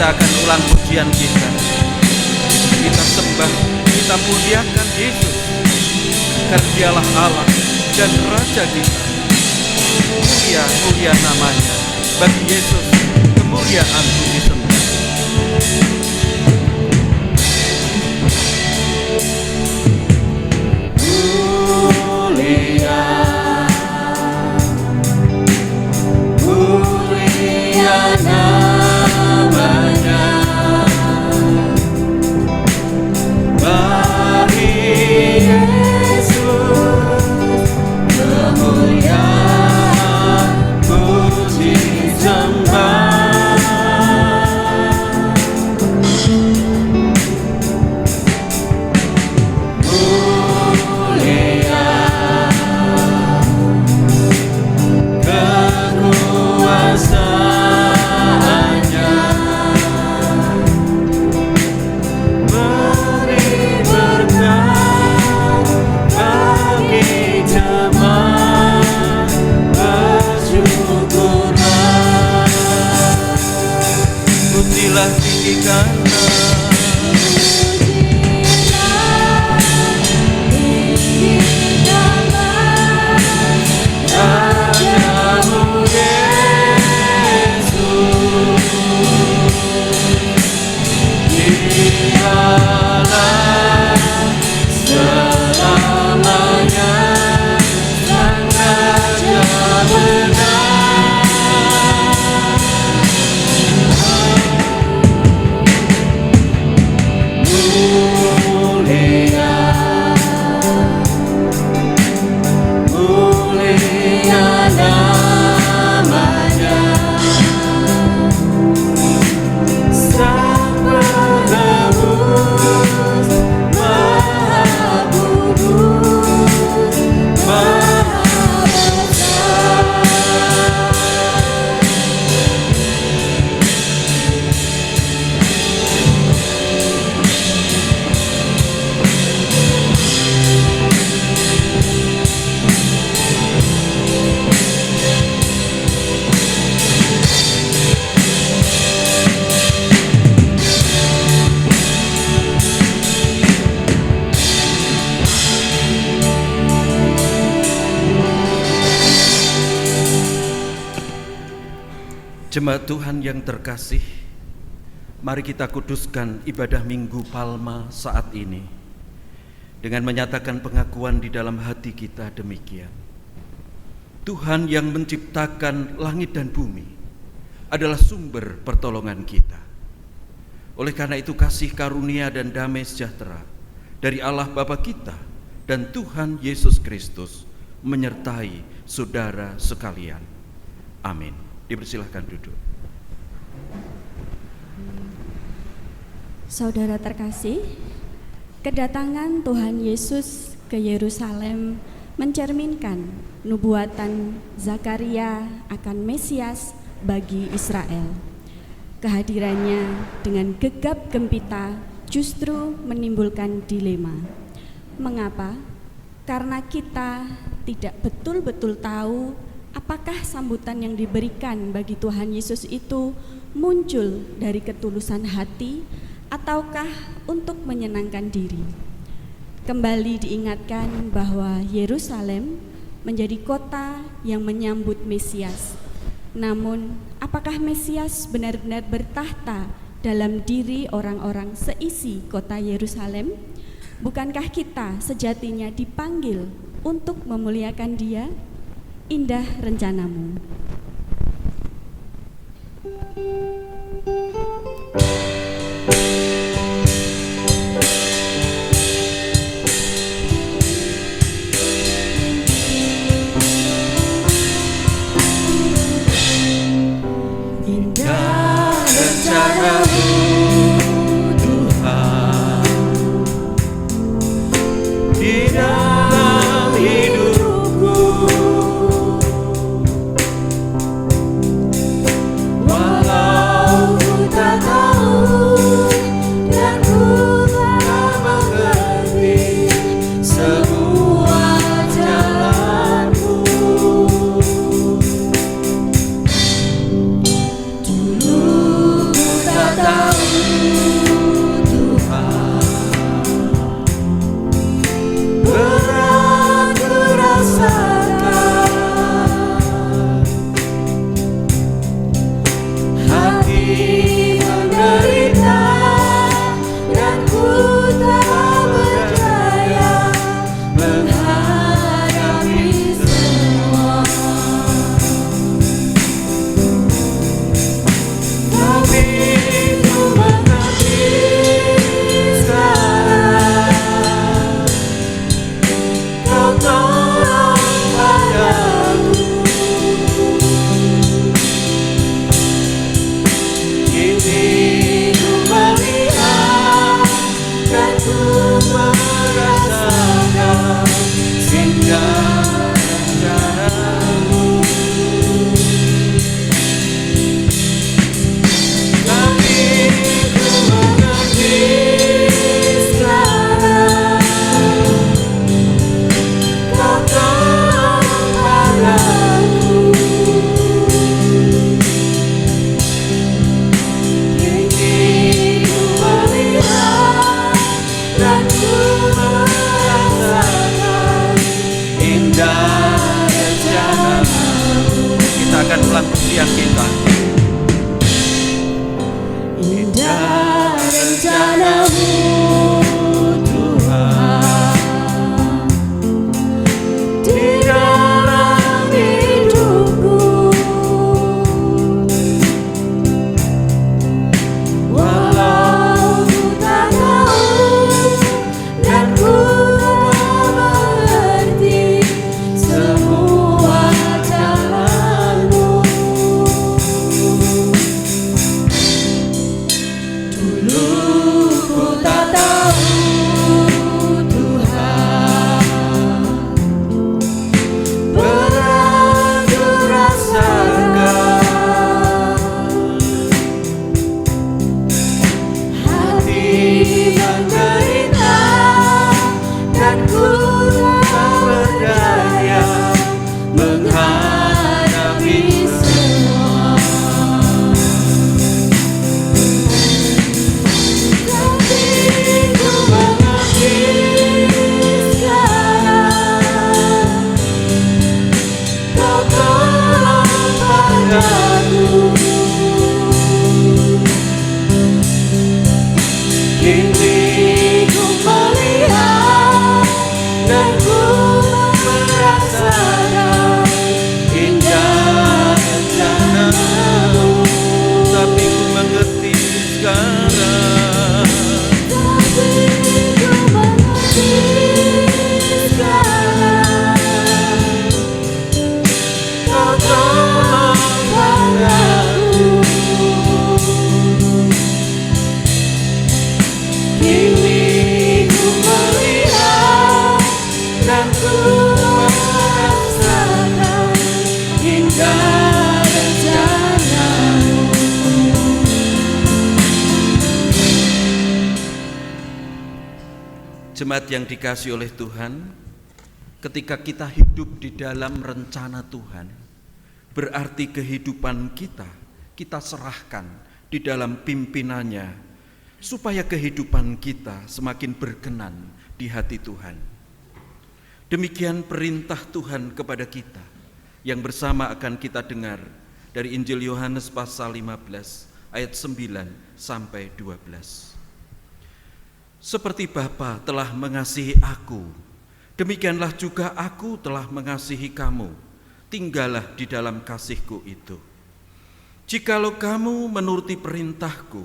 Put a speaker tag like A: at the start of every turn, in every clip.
A: Kita akan ulang pujian kita. Kita sembah, kita muliakan Yesus, karena Dialah Allah dan Raja kita. Mulia namanya. Bagi Yesus kemuliaan bumi sembah. Mulia namanya. Bagi Yesus kemuliaan puji sembah. Mulia kekuasaannya, beri berkat bagi jemaat, bersyukurlah. Pujilah, tinggikanlah. Rajamu Yesus, Dialah selamanya Sang Raja benar. Mulia namanya, Sang Penebus, Maha Kudus, Maha Besar. Jemaat Tuhan yang terkasih, mari kita kuduskan ibadah Minggu Palma saat ini dengan menyatakan pengakuan di dalam hati kita demikian. Tuhan yang menciptakan langit dan bumi adalah sumber pertolongan kita. Oleh karena itu kasih karunia dan damai sejahtera dari Allah Bapa kita dan Tuhan Yesus Kristus menyertai saudara sekalian. Amin. Dipersilahkan duduk.
B: Saudara terkasih, kedatangan Tuhan Yesus ke Yerusalem mencerminkan nubuatan Zakaria akan Mesias bagi Israel. Kehadirannya dengan gegap gempita justru menimbulkan dilema. Mengapa? Karena kita tidak betul-betul tahu apakah sambutan yang diberikan bagi Tuhan Yesus itu muncul dari ketulusan hati ataukah untuk menyenangkan diri. Kembali diingatkan bahwa Yerusalem menjadi kota yang menyambut Mesias. Namun, apakah Mesias benar-benar bertahta dalam diri orang-orang seisi kota Yerusalem? Bukankah kita sejatinya dipanggil untuk memuliakan Dia? Indah rencanamu.
A: Indah rencanamu Tuhan di dalam hidupku. Walau ku tak tahu dan ku tak mengerti semua jalanku, dulu ku tak tahu
B: rencana-Mu Tuhan di dalam hidupku. Walau ku tak tahu dan ku tak mengerti semua jalan-Mu. Dulu ku tak tahu Tuhan, berat ku rasakan, hati menderita dan ku tak berdaya menghadapi semua. Tapi ku mengerti sekarang, Kau tolong padaku. Kini ku melihat dan ku merasakan indah rencana-Mu.
A: Tapi ku mengerti sekarang.
B: Tapi ku mengerti sekarang, Kau tolong padaku. Kini ku melihat dan ku merasakan indah rencana-Mu.
A: Jemaat yang dikasihi oleh Tuhan, ketika kita hidup di dalam rencana Tuhan, berarti kehidupan kita serahkan di dalam pimpinannya, supaya kehidupan kita semakin berkenan di hati Tuhan. Demikian perintah Tuhan kepada kita, yang bersama akan kita dengar dari Injil Yohanes pasal 15 ayat 9 sampai 12. Seperti Bapa telah mengasihi aku, demikianlah juga aku telah mengasihi kamu. Tinggallah di dalam kasih-Ku itu. Jikalau kamu menuruti perintah-Ku,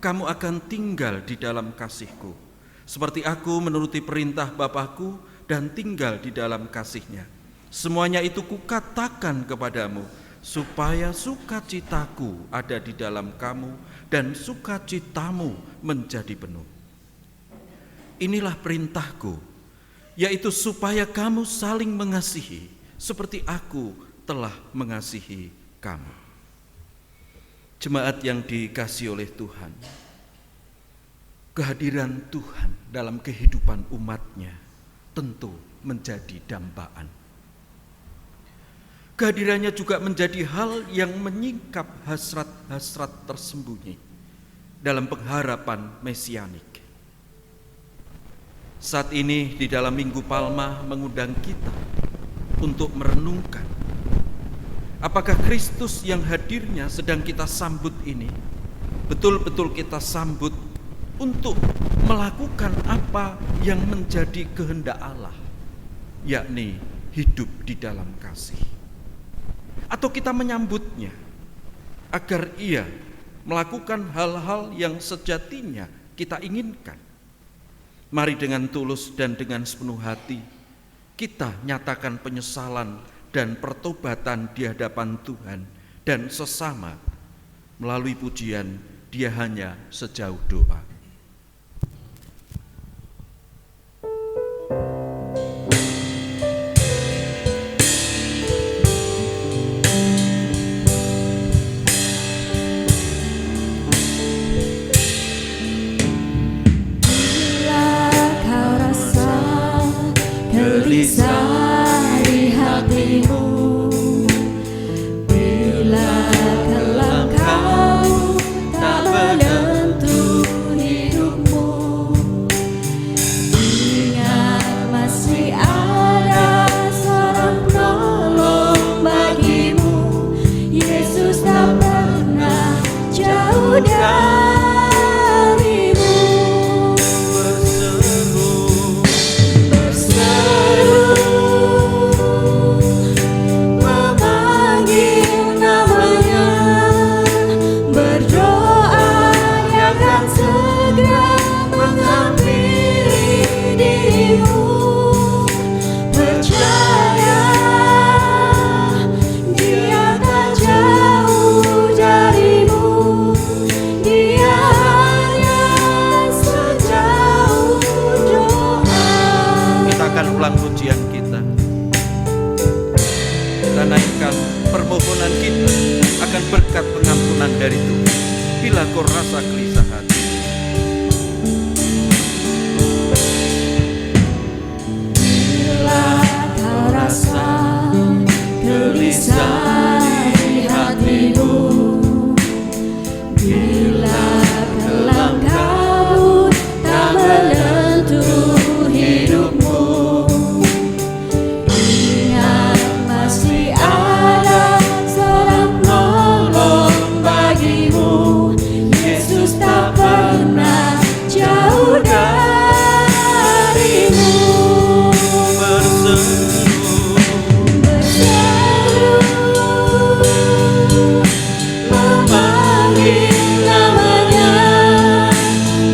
A: kamu akan tinggal di dalam kasih-Ku, seperti aku menuruti perintah Bapa-Ku dan tinggal di dalam kasih-Nya. Semuanya itu kukatakan kepadamu, supaya sukacitaku ada di dalam kamu dan sukacitamu menjadi penuh. Inilah perintahku, yaitu supaya kamu saling mengasihi seperti aku telah mengasihi kamu. Jemaat yang dikasihi oleh Tuhan, kehadiran Tuhan dalam kehidupan umat-Nya tentu menjadi dambaan. Kehadirannya juga menjadi hal yang menyingkap hasrat-hasrat tersembunyi dalam pengharapan mesianik. Saat ini di dalam Minggu Palma mengundang kita untuk merenungkan apakah Kristus yang hadirnya sedang kita sambut ini betul-betul kita sambut untuk melakukan apa yang menjadi kehendak Allah, yakni hidup di dalam kasih. Atau kita menyambutnya agar Ia melakukan hal-hal yang sejatinya kita inginkan. Mari dengan tulus dan dengan sepenuh hati kita nyatakan penyesalan dan pertobatan di hadapan Tuhan dan sesama melalui pujian Dia hanya sejauh doa.
B: Gelisah di hatimu, bila kelak kau tak menentu hidupmu, ingat masih ada seorang penolong bagimu. Yesus tak pernah jauh darimu.
A: bila kau rasa gelisah hati.
B: Bila kau rasa gelisah di hatimu, bila kelam kabut tak menentu hidupmu, ingat masih ada seorang penolong bagimu. Yesus tak pernah jauh darimu. Memanggil namanya,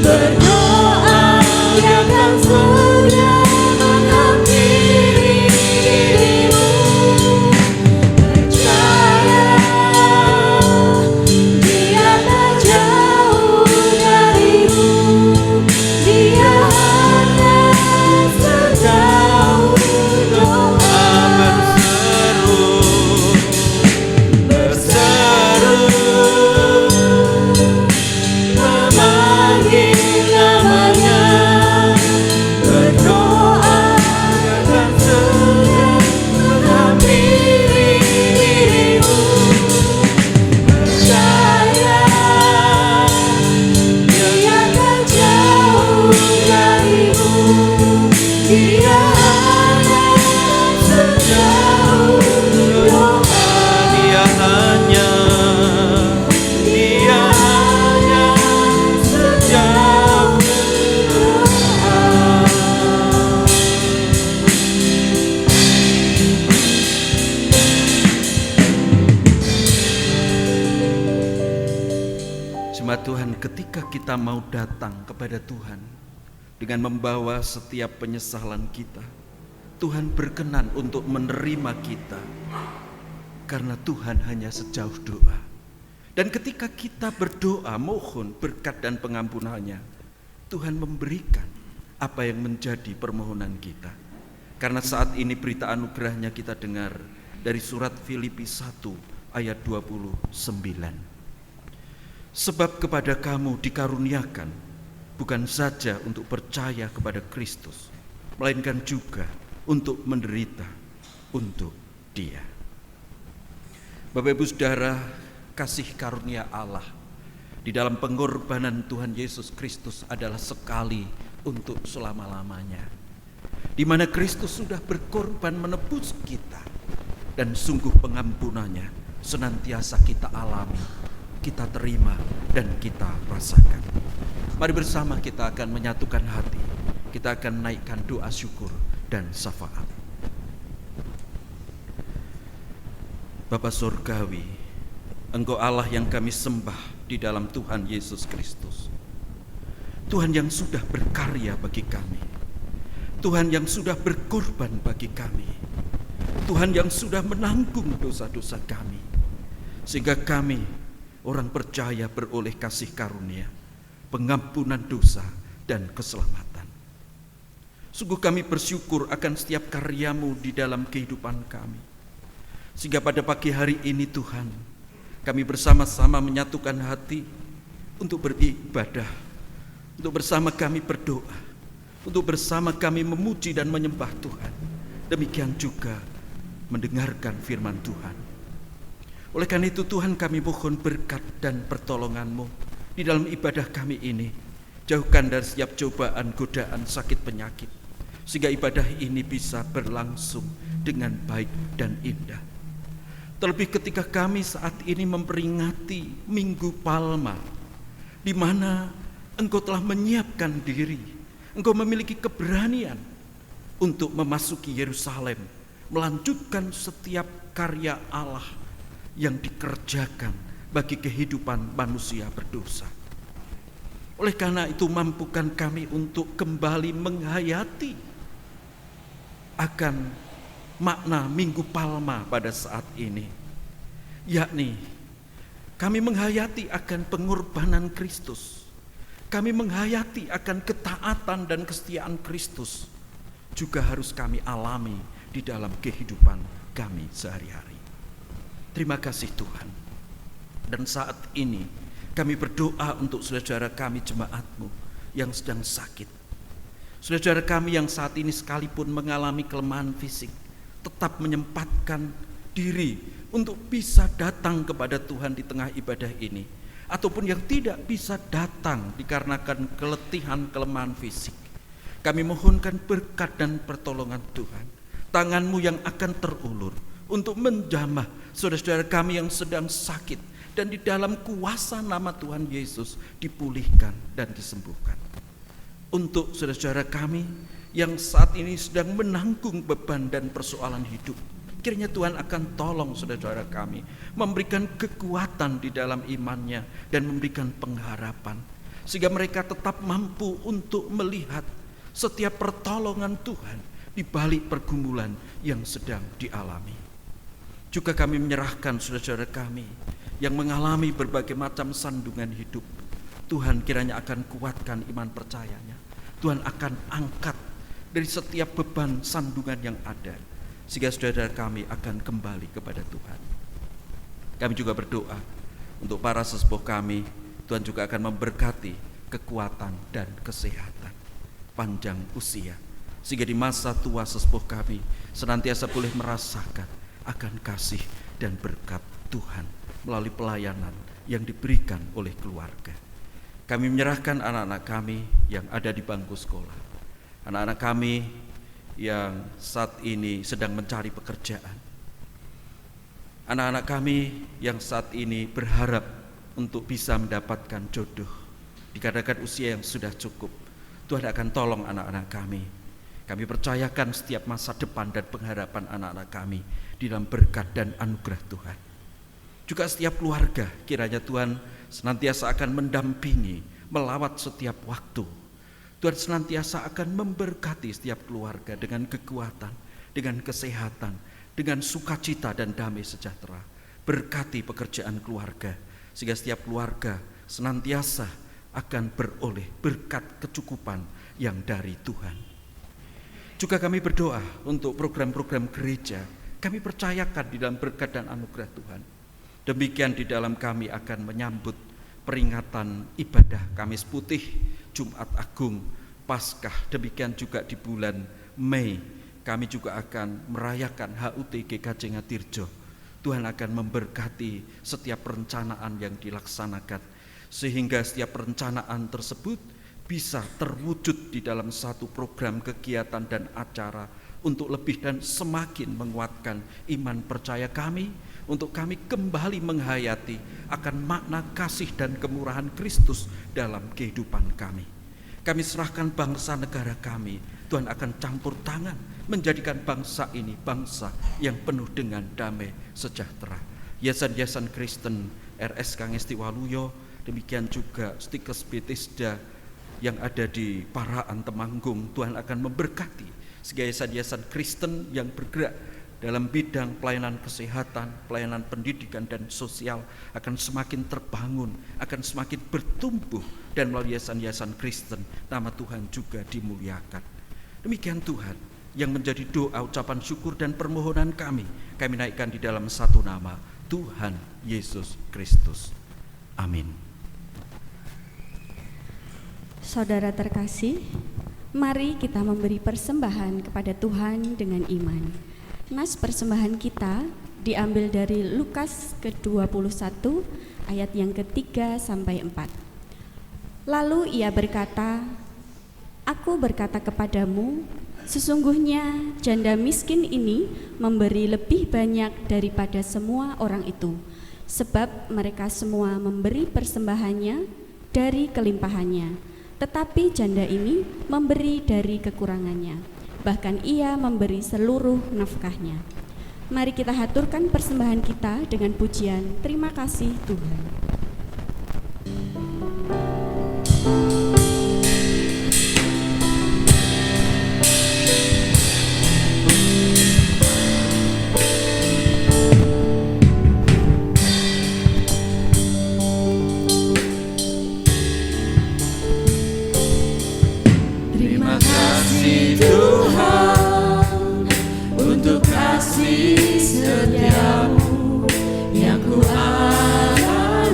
B: berdoa Dia akan segera menghampiri dirimu. Percaya Dia tak jauh darimu, Dia hanya sejauh doa. Memanggil namanya, berdoa akan segera menghampiri dirimu. Percaya Dia tak jauh darimu, Dia hanya sejauh doa.
A: Dia hanya sejauh doa. Jemaat Tuhan, ketika kita mau datang kepada Tuhan dengan membawa setiap penyesalan kita, Tuhan berkenan untuk menerima kita karena Tuhan hanya sejauh doa. Dan ketika kita berdoa mohon berkat dan pengampunannya, Tuhan memberikan apa yang menjadi permohonan kita. Karena saat ini berita anugerahnya kita dengar dari surat Filipi 1 ayat 29. Sebab kepada kamu dikaruniakan bukan saja untuk percaya kepada Kristus, melainkan juga untuk menderita untuk Dia. Bapak Ibu Saudara, kasih karunia Allah di dalam pengorbanan Tuhan Yesus Kristus adalah sekali untuk selama-lamanya, di mana Kristus sudah berkorban menebus kita, dan sungguh pengampunannya senantiasa kita alami, kita terima, dan kita rasakan. Mari bersama kita akan menyatukan hati, kita akan naikkan doa syukur dan syafaat. Bapa Surgawi, Engkau Allah yang kami sembah di dalam Tuhan Yesus Kristus. Tuhan yang sudah berkarya bagi kami, Tuhan yang sudah berkorban bagi kami, Tuhan yang sudah menanggung dosa-dosa kami, sehingga kami orang percaya beroleh kasih karunia, pengampunan dosa dan keselamatan. Sungguh kami bersyukur akan setiap karya-Mu di dalam kehidupan kami, sehingga pada pagi hari ini Tuhan, kami bersama-sama menyatukan hati untuk beribadah, untuk bersama kami berdoa, untuk bersama kami memuji dan menyembah Tuhan. Demikian juga mendengarkan firman Tuhan. Oleh karena itu Tuhan, kami mohon berkat dan pertolongan-Mu di dalam ibadah kami ini. Jauhkan dari setiap cobaan, godaan, sakit, penyakit, sehingga ibadah ini bisa berlangsung dengan baik dan indah. Terlebih ketika kami saat ini memperingati Minggu Palma, di mana Engkau telah menyiapkan diri, Engkau memiliki keberanian untuk memasuki Yerusalem, melanjutkan setiap karya Allah yang dikerjakan bagi kehidupan manusia berdosa. Oleh karena itu mampukan kami untuk kembali menghayati akan makna Minggu Palma pada saat ini, yakni kami menghayati akan pengorbanan Kristus, kami menghayati akan ketaatan dan kesetiaan Kristus, juga harus kami alami di dalam kehidupan kami sehari-hari. Terima kasih Tuhan. Dan saat ini Kami berdoa untuk saudara kami jemaat-Mu yang sedang sakit. Saudara kami yang saat ini sekalipun mengalami kelemahan fisik, tetap menyempatkan diri untuk bisa datang kepada Tuhan di tengah ibadah ini. Ataupun yang tidak bisa datang dikarenakan keletihan kelemahan fisik. Kami mohonkan berkat dan pertolongan Tuhan. Tangan-Mu yang akan terulur untuk menjamah saudara-saudara kami yang sedang sakit, dan di dalam kuasa nama Tuhan Yesus dipulihkan dan disembuhkan. Untuk saudara-saudara kami yang saat ini sedang menanggung beban dan persoalan hidup, kiranya Tuhan akan tolong saudara-saudara kami, memberikan kekuatan di dalam imannya dan memberikan pengharapan, sehingga mereka tetap mampu untuk melihat setiap pertolongan Tuhan di balik pergumulan yang sedang dialami. Juga kami menyerahkan saudara-saudara kami yang mengalami berbagai macam sandungan hidup. Tuhan kiranya akan kuatkan iman percayanya. Tuhan akan angkat dari setiap beban sandungan yang ada, sehingga saudara kami akan kembali kepada Tuhan. Kami juga berdoa untuk para sesepuh kami. Tuhan juga akan memberkati kekuatan dan kesehatan, panjang usia, sehingga di masa tua sesepuh kami senantiasa boleh merasakan akan kasih dan berkat Tuhan melalui pelayanan yang diberikan oleh keluarga. Kami menyerahkan anak-anak kami yang ada di bangku sekolah, anak-anak kami yang saat ini sedang mencari pekerjaan, anak-anak kami yang saat ini berharap untuk bisa mendapatkan jodoh, dikarenakan usia yang sudah cukup. Tuhan akan tolong anak-anak kami. Kami percayakan setiap masa depan dan pengharapan anak-anak kami di dalam berkat dan anugerah Tuhan. Juga setiap keluarga, kiranya Tuhan senantiasa akan mendampingi, melawat setiap waktu. Tuhan senantiasa akan memberkati setiap keluarga dengan kekuatan, dengan kesehatan, dengan sukacita dan damai sejahtera. Berkati pekerjaan keluarga, sehingga setiap keluarga senantiasa akan beroleh berkat kecukupan yang dari Tuhan. Juga kami berdoa untuk program-program gereja. Kami percayakan di dalam berkat dan anugerah Tuhan. Demikian di dalam kami akan menyambut peringatan ibadah Kamis Putih, Jumat Agung, Paskah. Demikian juga di bulan Mei kami juga akan merayakan HUT GKJ Ngatirjo. Tuhan akan memberkati setiap perencanaan yang dilaksanakan, sehingga setiap perencanaan tersebut bisa terwujud di dalam satu program kegiatan dan acara untuk lebih dan semakin menguatkan iman percaya kami, untuk kami kembali menghayati akan makna kasih dan kemurahan Kristus dalam kehidupan kami. Kami serahkan bangsa negara kami, Tuhan akan campur tangan menjadikan bangsa ini bangsa yang penuh dengan damai sejahtera. Yayasan-yayasan Kristen RS Kangesti Waluyo, demikian juga Stikes Bethesda yang ada di Paraan Temanggung, Tuhan akan memberkati sehingga yayasan-yayasan Kristen yang bergerak dalam bidang pelayanan kesehatan, pelayanan pendidikan dan sosial akan semakin terbangun, akan semakin bertumbuh, dan melalui yayasan-yayasan Kristen nama Tuhan juga dimuliakan. Demikian Tuhan yang menjadi doa, ucapan syukur dan permohonan kami naikkan di dalam satu nama, Tuhan Yesus Kristus. Amin.
C: Saudara terkasih, mari kita memberi persembahan kepada Tuhan dengan iman. Nas persembahan kita diambil dari Lukas ke-21 ayat yang ke-3 sampai 4. Lalu ia berkata, "Aku berkata kepadamu, sesungguhnya janda miskin ini memberi lebih banyak daripada semua orang itu, sebab mereka semua memberi persembahannya dari kelimpahannya. Tetapi janda ini memberi dari kekurangannya, bahkan ia memberi seluruh nafkahnya." Mari kita haturkan persembahan kita dengan pujian terima kasih Tuhan.
B: Terima kasih Tuhan untuk kasih setiamu yang ku alami.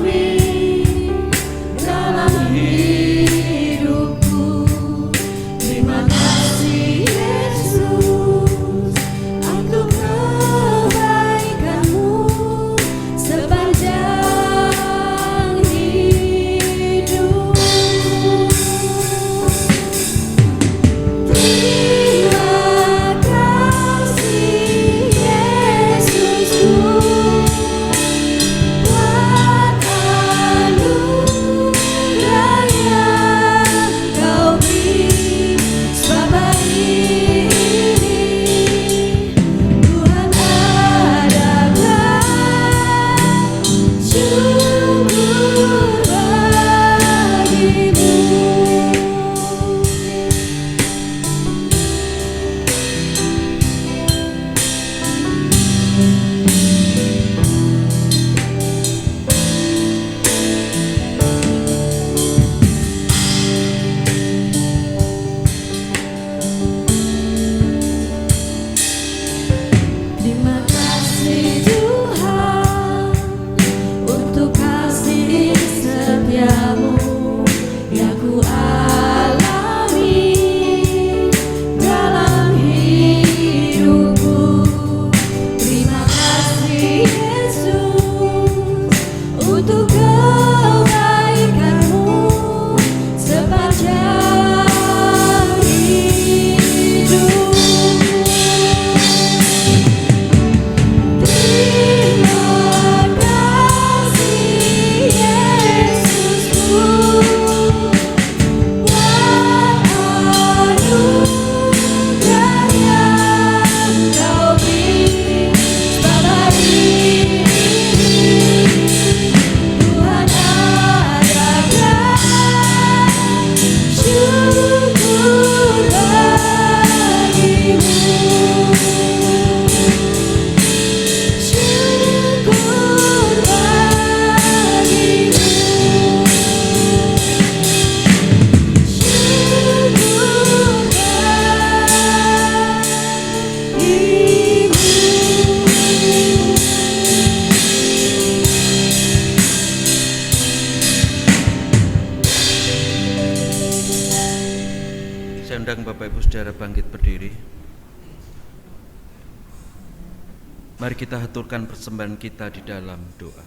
B: yang ku alami dalam hidupku. Terima kasih Yesus untuk kebaikan-Mu sepanjang hidup. Terima kasih Yesusku buat anugerah yang Kau beri sebab hari ini Tuhan adalah syukur bagimu. Syukur bagimu. Syukur
A: Saya undang Bapak Ibu Saudara bangkit berdiri. Mari kita haturkan persembahan kita di dalam doa.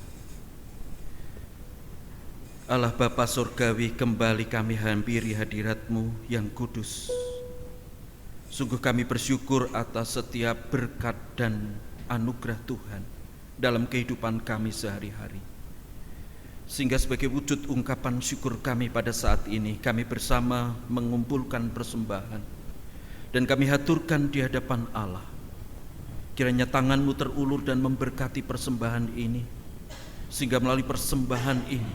A: Allah Bapa Surgawi, kembali kami hampiri hadirat-Mu yang kudus. Sungguh kami bersyukur atas setiap berkat dan anugerah Tuhan dalam kehidupan kami sehari-hari. Sehingga sebagai wujud ungkapan syukur kami pada saat ini, kami bersama mengumpulkan persembahan dan kami haturkan di hadapan Allah. Kiranya tangan-Mu terulur dan memberkati persembahan ini, sehingga melalui persembahan ini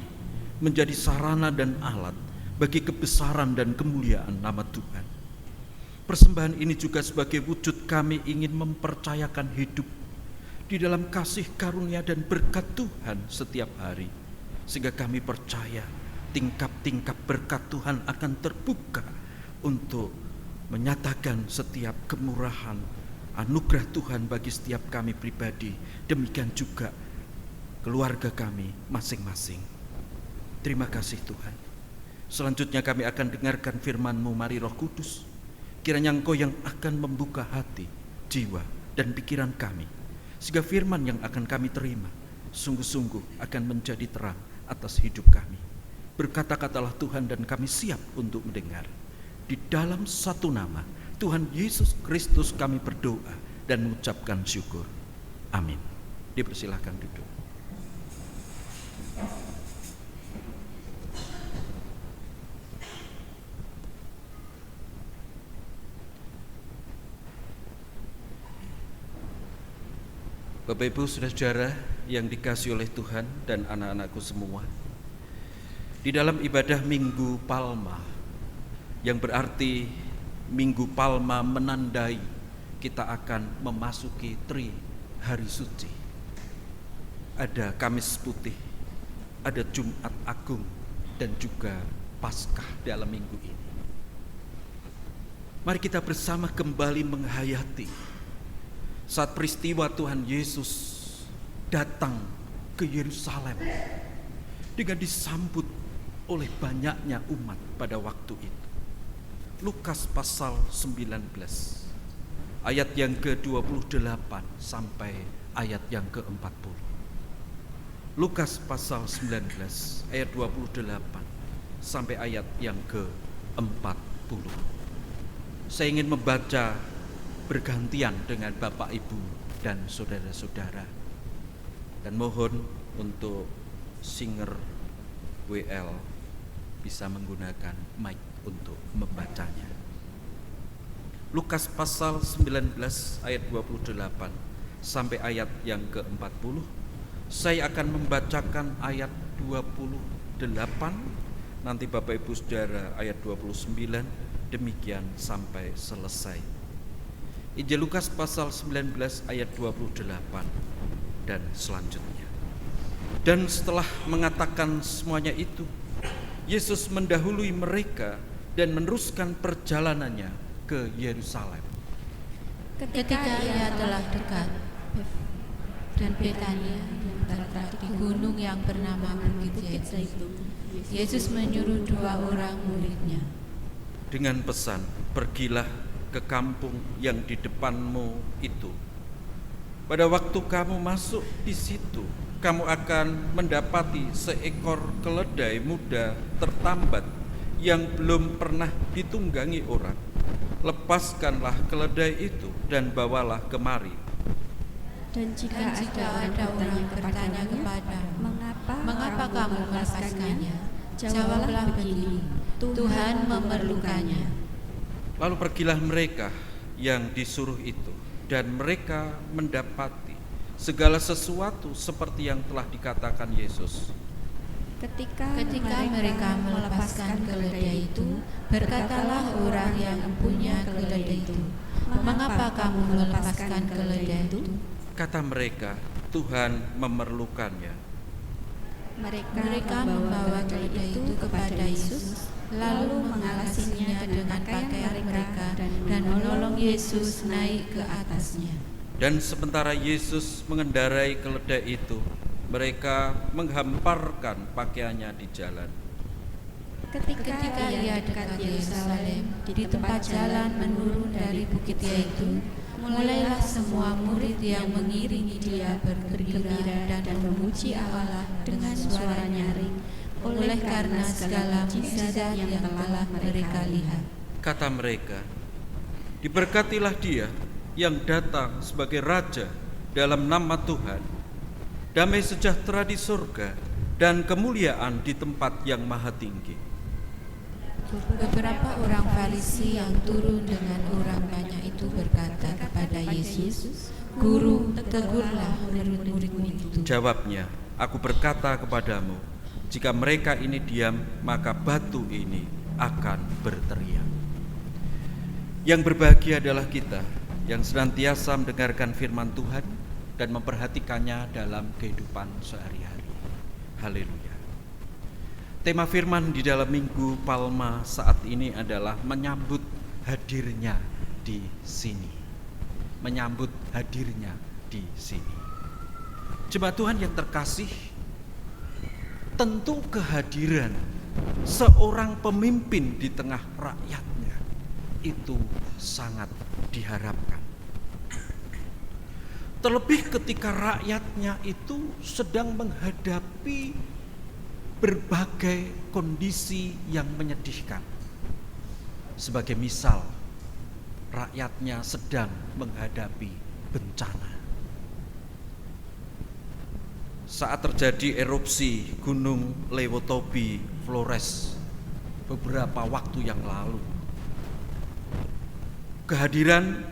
A: menjadi sarana dan alat bagi kebesaran dan kemuliaan nama Tuhan. Persembahan ini juga sebagai wujud kami ingin mempercayakan hidup di dalam kasih karunia dan berkat Tuhan setiap hari, sehingga kami percaya tingkap-tingkap berkat Tuhan akan terbuka untuk menyatakan setiap kemurahan anugerah Tuhan bagi setiap kami pribadi, demikian juga keluarga kami masing-masing. Terima kasih Tuhan. Selanjutnya kami akan dengarkan firman-Mu. Mari Roh Kudus, kiranya Engkau yang akan membuka hati, jiwa, dan pikiran kami, sehingga firman yang akan kami terima sungguh-sungguh akan menjadi terang atas hidup kami. Berkata-katalah Tuhan dan kami siap untuk mendengar. Di dalam satu nama Tuhan Yesus Kristus kami berdoa dan mengucapkan syukur. Amin. Dipersilahkan duduk. Bapak Ibu Saudara yang dikasihi oleh Tuhan dan anak-anakku semua, di dalam ibadah Minggu Palma, yang berarti Minggu Palma menandai kita akan memasuki Tri Hari Suci. Ada Kamis Putih, ada Jumat Agung, dan juga Paskah dalam minggu ini. Mari kita bersama kembali menghayati saat peristiwa Tuhan Yesus datang ke Yerusalem dengan disambut oleh banyaknya umat pada waktu itu. Lukas pasal 19 ayat yang ke-28 sampai ayat yang ke-40. Lukas pasal 19 ayat 28 sampai ayat yang ke-40. Saya ingin membaca bergantian dengan Bapak Ibu dan saudara-saudara, dan mohon untuk singer WL bisa menggunakan mic untuk membacanya. Lukas pasal 19 ayat 28 sampai ayat yang ke-40. Saya akan membacakan ayat 28, nanti Bapak Ibu Saudara ayat 29, demikian sampai selesai. Injil Lukas pasal 19 ayat 28 dan selanjutnya. Dan setelah mengatakan semuanya itu, Yesus mendahului mereka dan meneruskan perjalanannya ke Yerusalem.
B: Ketika ia telah dekat dan Betania yang terletak di gunung yang bernama Bukit Zaitun, Yesus menyuruh 2 orang muridnya.
A: dengan pesan, pergilah ke kampung yang di depanmu itu. Pada waktu kamu masuk di situ, kamu akan mendapati seekor keledai muda tertambat yang belum pernah ditunggangi orang. Lepaskanlah keledai itu dan bawalah kemari.
C: Dan jika
B: Dan jika ada orang bertanya kepadamu, mengapa kamu melepaskannya? Jawablah begini, Tuhan memerlukannya.
A: Lalu pergilah mereka yang disuruh itu, dan mereka mendapati segala sesuatu seperti yang telah dikatakan Yesus.
C: Ketika
B: mereka melepaskan keledai itu, berkatalah orang yang punya keledai itu, mengapa kamu melepaskan keledai itu?
A: Kata mereka, Tuhan memerlukannya.
B: Mereka membawa keledai itu kepada Yesus, lalu mengalasinya dengan pakaian mereka dan menolong Yesus naik ke atasnya.
A: Dan sementara Yesus mengendarai keledai itu, mereka menghamparkan pakaiannya di jalan.
B: Ketika ia dekat Yerusalem, di tempat jalan menurun dari bukit Zaitun, mulailah semua murid yang mengiringi dia bergembira dan memuji Allah dengan suara nyaring, oleh karena segala mukjizat yang telah mereka lihat.
A: Kata mereka, diberkatilah dia yang datang sebagai Raja dalam nama Tuhan, damai sejahtera di surga dan kemuliaan di tempat yang maha tinggi.
B: Beberapa orang Farisi yang turun dengan orang banyak itu berkata kepada Yesus, Guru, tegurlah murid-muridmu itu.
A: Jawabnya, aku berkata kepadamu, jika mereka ini diam, maka batu ini akan berteriak. Yang berbahagia adalah kita yang senantiasa mendengarkan firman Tuhan dan memperhatikannya dalam kehidupan sehari-hari. Haleluya. Tema firman di dalam Minggu Palma saat ini adalah menyambut hadirnya di sini. Menyambut hadirnya di sini. Jemaat Tuhan yang terkasih, tentu kehadiran seorang pemimpin di tengah rakyatnya itu sangat diharapkan. Terlebih ketika rakyatnya itu sedang menghadapi berbagai kondisi yang menyedihkan. Sebagai misal, rakyatnya sedang menghadapi bencana. Saat terjadi erupsi Gunung Lewotobi Flores beberapa waktu yang lalu, kehadiran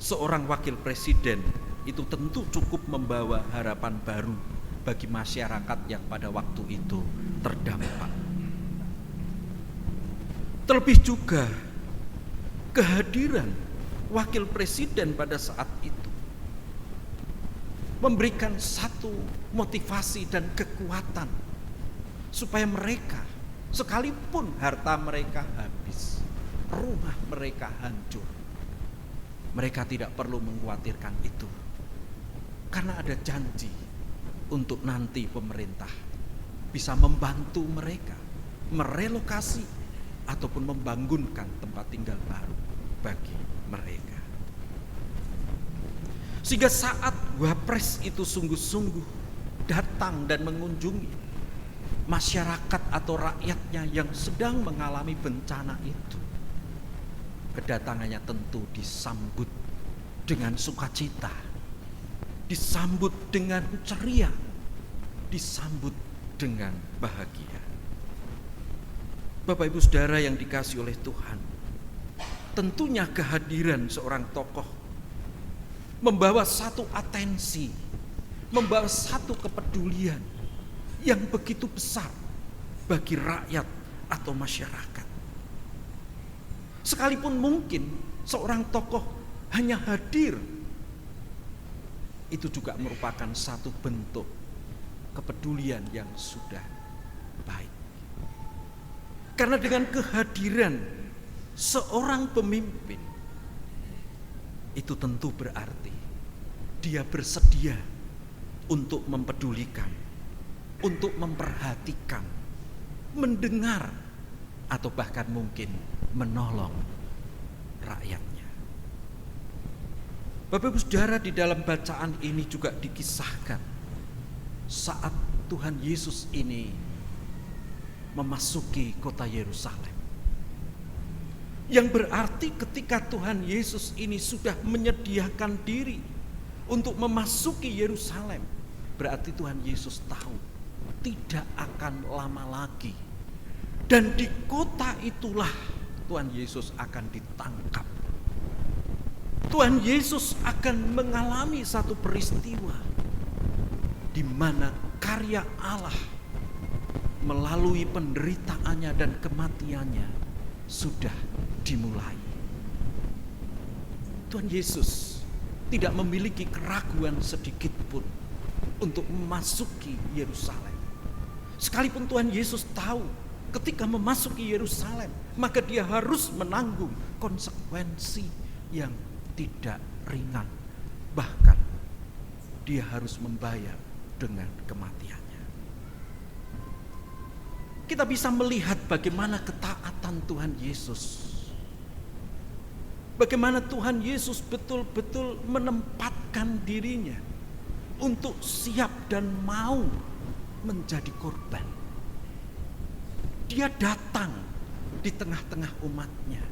A: seorang wakil presiden itu tentu cukup membawa harapan baru bagi masyarakat yang pada waktu itu terdampak. Terlebih juga kehadiran wakil presiden pada saat itu memberikan satu motivasi dan kekuatan supaya mereka, sekalipun harta mereka habis, rumah mereka hancur, mereka tidak perlu mengkhawatirkan itu, karena ada janji untuk nanti pemerintah bisa membantu mereka merelokasi ataupun membangunkan tempat tinggal baru bagi mereka. Sehingga saat Wapres itu sungguh-sungguh datang dan mengunjungi masyarakat atau rakyatnya yang sedang mengalami bencana itu, kedatangannya tentu disambut dengan sukacita, disambut dengan ceria, disambut dengan bahagia. Bapak Ibu Saudara yang dikasihi oleh Tuhan, tentunya kehadiran seorang tokoh membawa satu atensi, membawa satu kepedulian yang begitu besar bagi rakyat atau masyarakat. Sekalipun mungkin seorang tokoh hanya hadir, itu juga merupakan satu bentuk kepedulian yang sudah baik. Karena dengan kehadiran seorang pemimpin, itu tentu berarti dia bersedia untuk mempedulikan, untuk memperhatikan mendengar, atau bahkan mungkin menolong rakyatnya. Bapak Ibu Saudara, di dalam bacaan ini juga dikisahkan saat Tuhan Yesus ini memasuki kota Yerusalem. Yang berarti ketika Tuhan Yesus ini sudah menyediakan diri untuk memasuki Yerusalem, berarti Tuhan Yesus tahu tidak akan lama lagi. Dan di kota itulah Tuhan Yesus akan ditangkap. Tuhan Yesus akan mengalami satu peristiwa di mana karya Allah melalui penderitaannya dan kematiannya sudah dimulai. Tuhan Yesus tidak memiliki keraguan sedikit pun untuk memasuki Yerusalem. Sekalipun Tuhan Yesus tahu ketika memasuki Yerusalem, maka dia harus menanggung konsekuensi yang tidak ringan. Bahkan dia harus membayar dengan kematiannya. Kita bisa melihat bagaimana ketaatan Tuhan Yesus. Bagaimana Tuhan Yesus betul-betul menempatkan dirinya untuk siap dan mau menjadi korban. Dia datang di tengah-tengah umatnya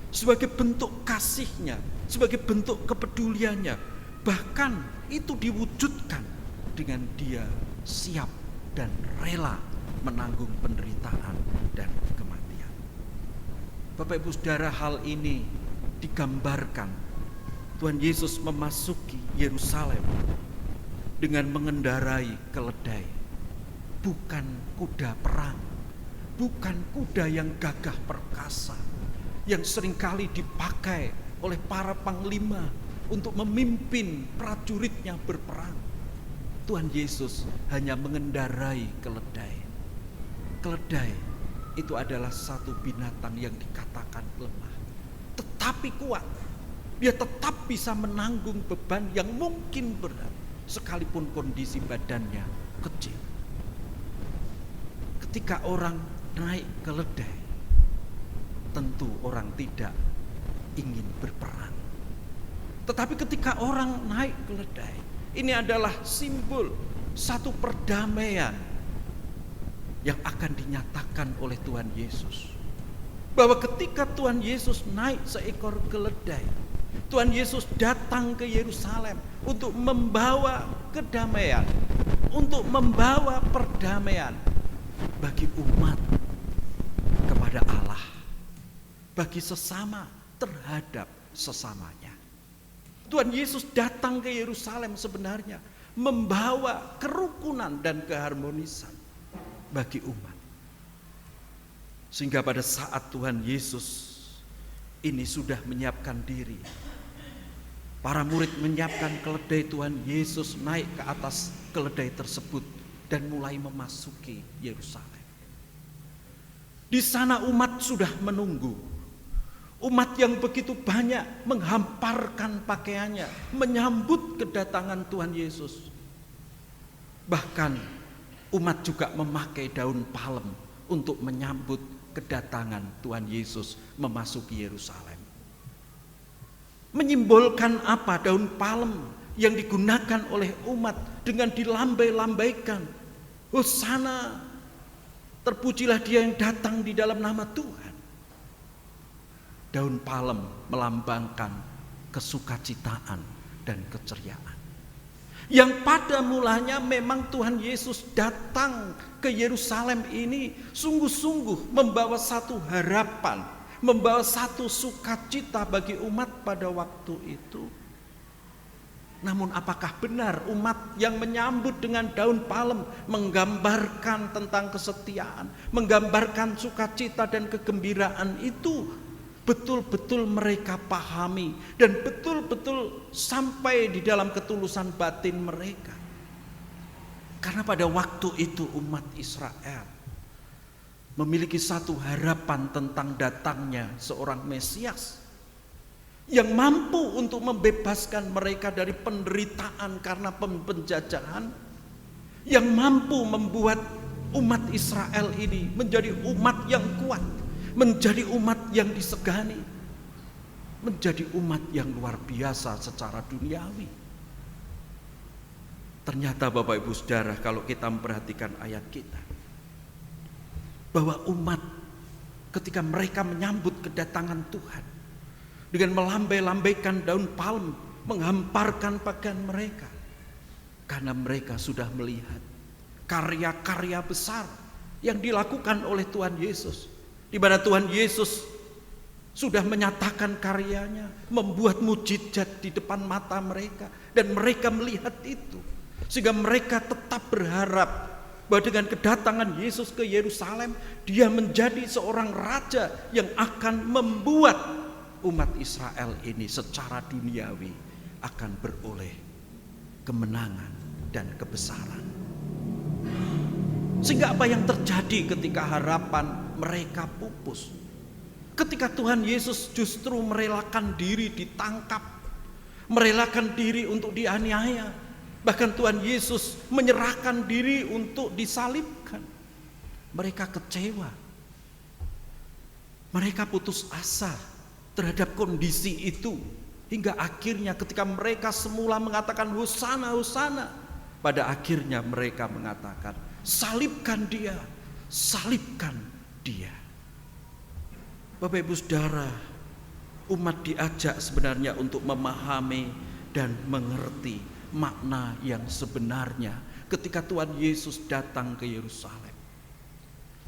A: sebagai bentuk kasihnya, sebagai bentuk kepeduliannya. Bahkan itu diwujudkan dengan dia siap dan rela menanggung penderitaan dan kematian. Bapak Ibu Saudara, hal ini digambarkan Tuhan Yesus memasuki Yerusalem dengan mengendarai keledai, bukan kuda perang, bukan kuda yang gagah perkasa, yang seringkali dipakai oleh para panglima untuk memimpin prajuritnya berperang. Tuhan Yesus hanya mengendarai keledai. Keledai itu adalah satu binatang yang dikatakan lemah, tetapi kuat. Dia tetap bisa menanggung beban yang mungkin berat, sekalipun kondisi badannya kecil. Ketika orang naik keledai, tentu orang tidak ingin berperang. Tetapi ketika orang naik keledai, ini adalah simbol satu perdamaian yang akan dinyatakan oleh Tuhan Yesus. Bahwa ketika Tuhan Yesus naik seekor keledai, Tuhan Yesus datang ke Yerusalem untuk membawa kedamaian, untuk membawa perdamaian bagi umat kepada Allah, bagi sesama terhadap sesamanya. Tuhan Yesus datang ke Yerusalem sebenarnya membawa kerukunan dan keharmonisan bagi umat. Sehingga pada saat Tuhan Yesus ini sudah menyiapkan diri, para murid menyiapkan keledai, Tuhan Yesus naik ke atas keledai tersebut dan mulai memasuki Yerusalem. Di sana umat sudah menunggu. Umat yang begitu banyak menghamparkan pakaiannya menyambut kedatangan Tuhan Yesus. Bahkan umat juga memakai daun palem untuk menyambut kedatangan Tuhan Yesus memasuki Yerusalem. Menyimbolkan apa daun palem yang digunakan oleh umat dengan dilambai-lambaikan? Hosana, terpujilah dia yang datang di dalam nama Tuhan. Daun palem melambangkan kesukacitaan dan keceriaan. Yang pada mulanya memang Tuhan Yesus datang ke Yerusalem ini sungguh-sungguh membawa satu harapan, membawa satu sukacita bagi umat pada waktu itu. Namun apakah benar umat yang menyambut dengan daun palem menggambarkan tentang kesetiaan, menggambarkan sukacita dan kegembiraan itu betul-betul mereka pahami dan betul-betul sampai di dalam ketulusan batin mereka? Karena pada waktu itu umat Israel memiliki satu harapan tentang datangnya seorang Mesias yang mampu untuk membebaskan mereka dari penderitaan karena penjajahan, yang mampu membuat umat Israel ini menjadi umat yang kuat, menjadi umat yang disegani, menjadi umat yang luar biasa secara duniawi. Ternyata Bapak Ibu Saudara, kalau kita memperhatikan ayat kita, bahwa umat ketika mereka menyambut kedatangan Tuhan dengan melambai-lambaikan daun palm, menghamparkan pakaian mereka, karena mereka sudah melihat karya-karya besar yang dilakukan oleh Tuhan Yesus, di mana Tuhan Yesus sudah menyatakan karyanya, membuat mujizat di depan mata mereka, dan mereka melihat itu, sehingga mereka tetap berharap bahwa dengan kedatangan Yesus ke Yerusalem, dia menjadi seorang raja yang akan membuat umat Israel ini secara duniawi akan beroleh kemenangan dan kebesaran. Sehingga apa yang terjadi ketika harapan mereka pupus? Ketika Tuhan Yesus justru merelakan diri ditangkap, merelakan diri untuk dianiaya, bahkan Tuhan Yesus menyerahkan diri untuk disalibkan. Mereka kecewa, mereka putus asa terhadap kondisi itu, hingga akhirnya ketika mereka semula mengatakan hosana, hosana, pada akhirnya mereka mengatakan salibkan dia, salibkan dia. Bapak Ibu Saudara, umat diajak sebenarnya untuk memahami dan mengerti makna yang sebenarnya ketika Tuhan Yesus datang ke Yerusalem.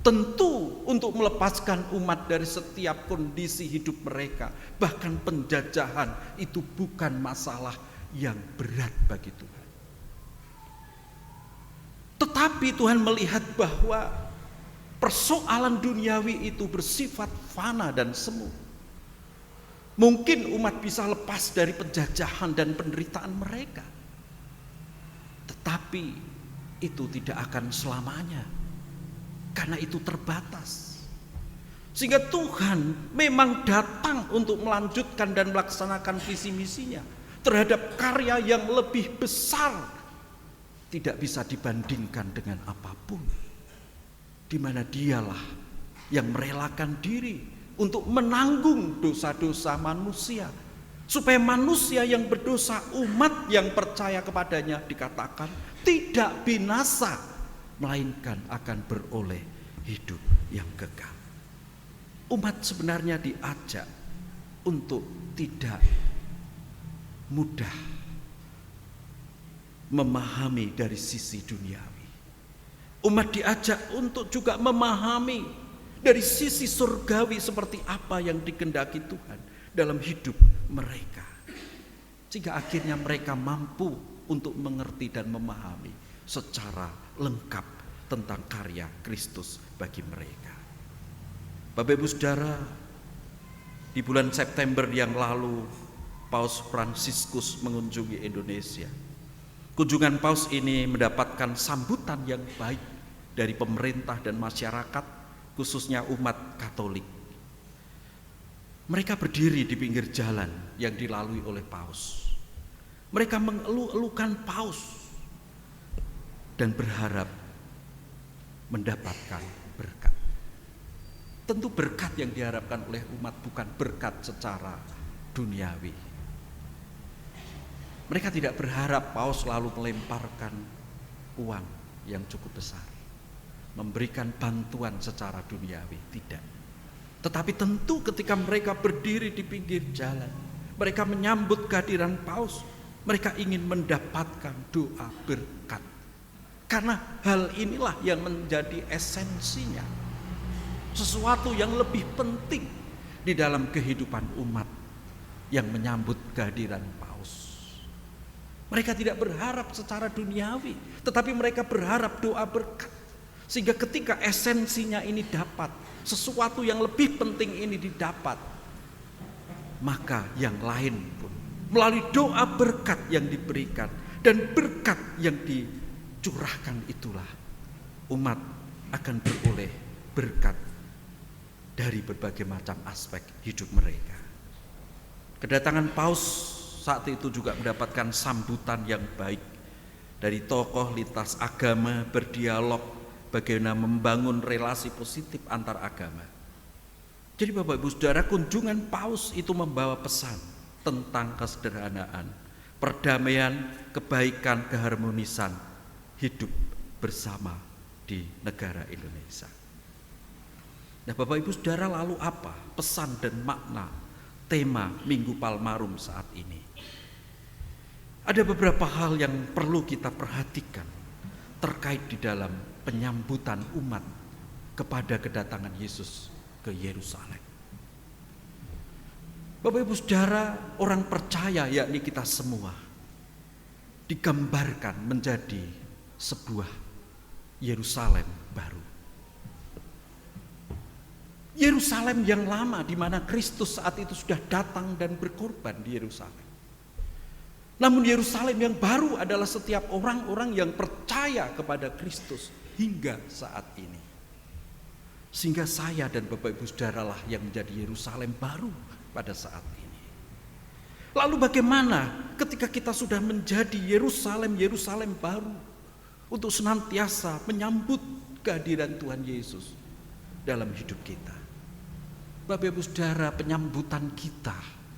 A: Tentu untuk melepaskan umat dari setiap kondisi hidup mereka, bahkan penjajahan itu bukan masalah yang berat bagi Tuhan. Tetapi Tuhan melihat bahwa persoalan duniawi itu bersifat fana dan semu. Mungkin umat bisa lepas dari penjajahan dan penderitaan mereka, tetapi itu tidak akan selamanya, karena itu terbatas. Sehingga Tuhan memang datang untuk melanjutkan dan melaksanakan visi misinya terhadap karya yang lebih besar, tidak bisa dibandingkan dengan apapun, di mana dialah yang merelakan diri untuk menanggung dosa-dosa manusia, supaya manusia yang berdosa, umat yang percaya kepadanya, dikatakan tidak binasa, melainkan akan beroleh hidup yang kekal. Umat sebenarnya diajak untuk tidak mudah memahami dari sisi duniawi. Umat diajak untuk juga memahami dari sisi surgawi seperti apa yang dikehendaki Tuhan dalam hidup mereka, sehingga akhirnya mereka mampu untuk mengerti dan memahami secara lengkap tentang karya Kristus bagi mereka. Bapak Ibu Saudara, di bulan September yang lalu Paus Fransiskus mengunjungi Indonesia. Kunjungan Paus ini mendapatkan sambutan yang baik dari pemerintah dan masyarakat, khususnya umat Katolik. Mereka berdiri di pinggir jalan yang dilalui oleh Paus. Mereka mengeluh-elukan Paus dan berharap mendapatkan berkat. Tentu berkat yang diharapkan oleh umat bukan berkat secara duniawi. Mereka tidak berharap Paus selalu melemparkan uang yang cukup besar, memberikan bantuan secara duniawi, tidak. Tetapi tentu ketika mereka berdiri di pinggir jalan, mereka menyambut kehadiran Paus, mereka ingin mendapatkan doa berkat. Karena hal inilah yang menjadi esensinya, sesuatu yang lebih penting di dalam kehidupan umat yang menyambut kehadiran Paus. Mereka tidak berharap secara duniawi, tetapi mereka berharap doa berkat. Sehingga ketika esensinya ini dapat, sesuatu yang lebih penting ini didapat, maka yang lain pun melalui doa berkat yang diberikan dan berkat yang dicurahkan itulah umat akan beroleh berkat dari berbagai macam aspek hidup mereka. Kedatangan Paus saat itu juga mendapatkan sambutan yang baik dari tokoh lintas agama, berdialog bagaimana membangun relasi positif antar agama. Jadi Bapak Ibu Saudara, kunjungan Paus itu membawa pesan tentang kesederhanaan, perdamaian, kebaikan, keharmonisan hidup bersama di negara Indonesia. Nah Bapak Ibu Saudara, lalu apa pesan dan makna tema Minggu Palmarum saat ini? Ada beberapa hal yang perlu kita perhatikan terkait di dalam penyambutan umat kepada kedatangan Yesus ke Yerusalem. Bapak Ibu Saudara, orang percaya yakni kita semua digambarkan menjadi sebuah Yerusalem baru. Yerusalem yang lama di mana Kristus saat itu sudah datang dan berkorban di Yerusalem. Namun Yerusalem yang baru adalah setiap orang-orang yang percaya kepada Kristus hingga saat ini. Sehingga saya dan Bapak Ibu Saudara lah yang menjadi Yerusalem baru pada saat ini. Lalu bagaimana ketika kita sudah menjadi Yerusalem baru untuk senantiasa menyambut kehadiran Tuhan Yesus dalam hidup kita? Bapak Ibu Saudara, penyambutan kita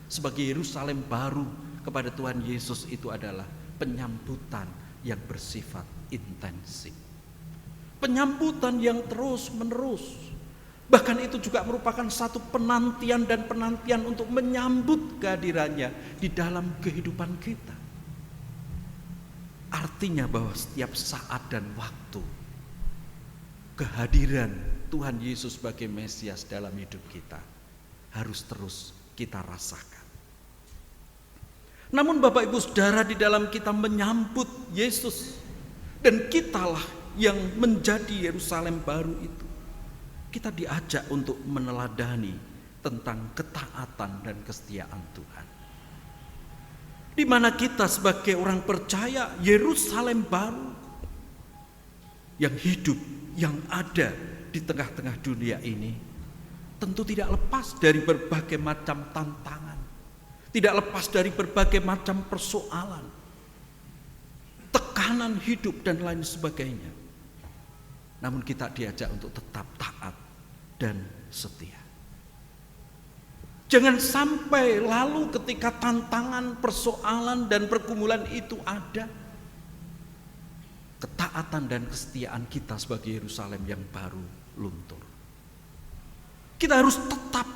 A: sebagai Yerusalem baru kepada Tuhan Yesus itu adalah penyambutan yang bersifat intensif. Penyambutan yang terus menerus. Bahkan itu juga merupakan satu penantian untuk menyambut kehadirannya di dalam kehidupan kita. Artinya bahwa setiap saat dan waktu kehadiran Tuhan Yesus sebagai Mesias dalam hidup kita harus terus kita rasakan. Namun Bapak Ibu Saudara, di dalam kita menyambut Yesus dan kitalah yang menjadi Yerusalem baru itu, kita diajak untuk meneladani tentang ketaatan dan kesetiaan Tuhan. Di mana kita sebagai orang percaya Yerusalem baru yang hidup, yang ada di tengah-tengah dunia ini tentu tidak lepas dari berbagai macam tantangan, tidak lepas dari berbagai macam persoalan, tekanan hidup dan lain sebagainya. Namun kita diajak untuk tetap taat dan setia. Jangan sampai lalu ketika tantangan, persoalan dan pergumulan itu ada, ketaatan dan kesetiaan kita sebagai Yerusalem yang baru luntur. Kita harus tetap